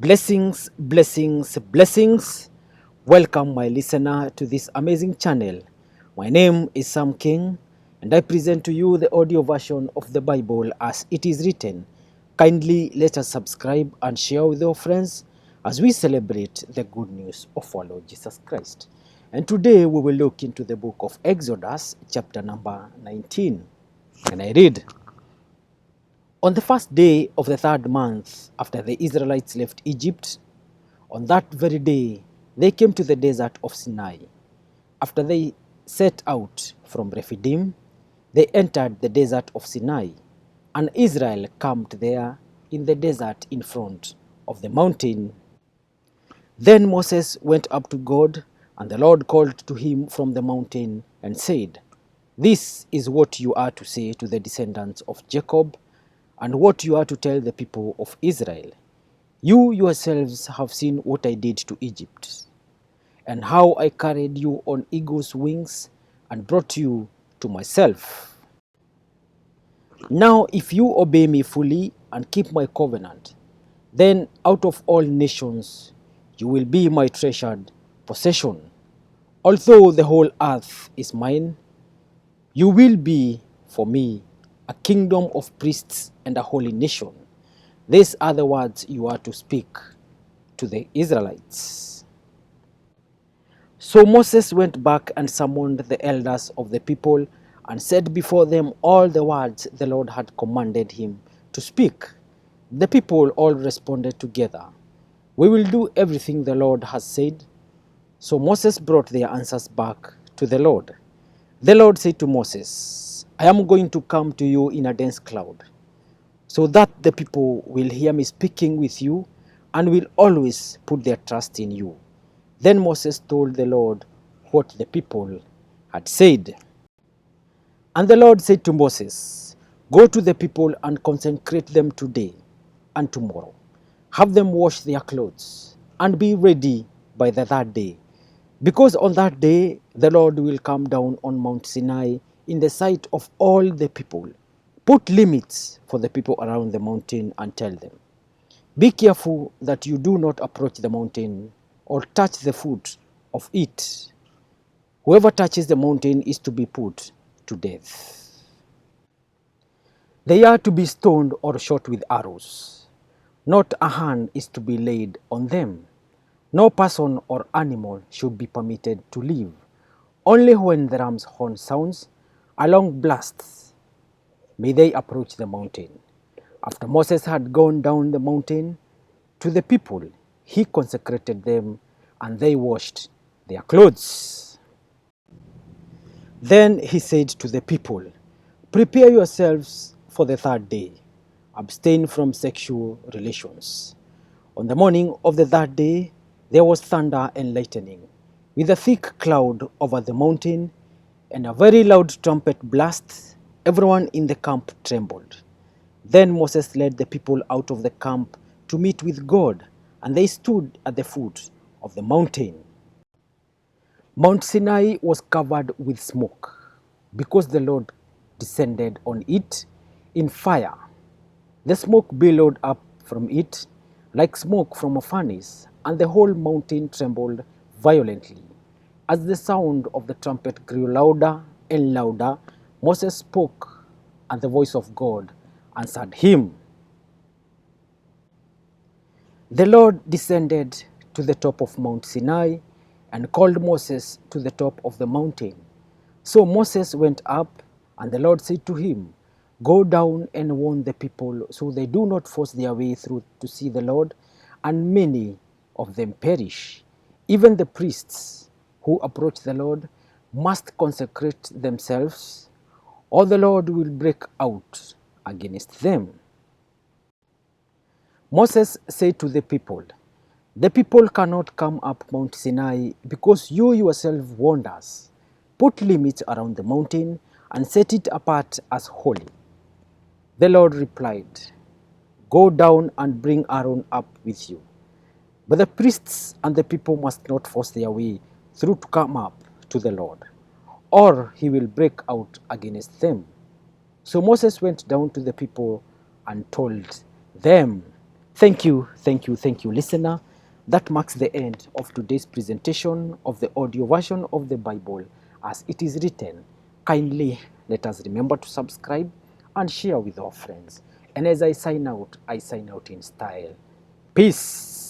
Blessings, blessings, blessings. Welcome, my listener, to this amazing channel. My name is Sam King, and I present to you the audio version of the Bible as it is written. Kindly let us subscribe and share with your friends as we celebrate the good news of our Lord Jesus Christ. And today we will look into the book of Exodus, chapter number 19. And I read, on the first day of the third month after the Israelites left Egypt, on that very day, they came to the desert of Sinai. After they set out from Rephidim, they entered the desert of Sinai, and Israel camped there in the desert in front of the mountain. Then Moses went up to God, and the Lord called to him from the mountain and said, "This is what you are to say to the descendants of Jacob, and what you are to tell the people of Israel. You yourselves have seen what I did to Egypt, and how I carried you on eagle's wings and brought you to myself. Now, if you obey me fully and keep my covenant, then out of all nations you will be my treasured possession. Although the whole earth is mine, you will be for me a kingdom of priests and a holy nation. These are the words you are to speak to the Israelites." So Moses went back and summoned the elders of the people and said before them all the words the Lord had commanded him to speak. The people all responded together, "We will do everything the Lord has said." So Moses brought their answers back to the Lord. The Lord said to Moses, "I am going to come to you in a dense cloud, so that the people will hear me speaking with you and will always put their trust in you." Then Moses told the Lord what the people had said. And the Lord said to Moses, "Go to the people and consecrate them today and tomorrow. Have them wash their clothes and be ready by the third day, because on that day the Lord will come down on Mount Sinai in the sight of all the people. Put limits for the people around the mountain and tell them, 'Be careful that you do not approach the mountain or touch the foot of it. Whoever touches the mountain is to be put to death. They are to be stoned or shot with arrows. Not a hand is to be laid on them. No person or animal should be permitted to live. Only when the ram's horn sounds a long blast may they approach the mountain." After Moses had gone down the mountain to the people, he consecrated them, and they washed their clothes. Then he said to the people, "Prepare yourselves for the third day. Abstain from sexual relations." On the morning of the third day, there was thunder and lightning, with a thick cloud over the mountain, and a very loud trumpet blast. Everyone in the camp trembled. Then Moses led the people out of the camp to meet with God, and they stood at the foot of the mountain. Mount Sinai was covered with smoke, because the Lord descended on it in fire. The smoke billowed up from it like smoke from a furnace, and the whole mountain trembled violently. As the sound of the trumpet grew louder and louder, Moses spoke, and the voice of God answered him. The Lord descended to the top of Mount Sinai and called Moses to the top of the mountain. So Moses went up, and the Lord said to him, "Go down and warn the people so they do not force their way through to see the Lord, and many of them perish. Even the priests who approach the Lord must consecrate themselves, or the Lord will break out against them." Moses said to the people cannot come up Mount Sinai because you yourself warned us. Put limits around the mountain and set it apart as holy." The Lord replied, "Go down and bring Aaron up with you. But the priests and the people must not force their way through to come up to the Lord, or he will break out against them." So Moses went down to the people and told them, Thank you, listener. That marks the end of today's presentation of the audio version of the Bible as it is written. Kindly let us remember to subscribe and share with our friends. And as I sign out in style. Peace.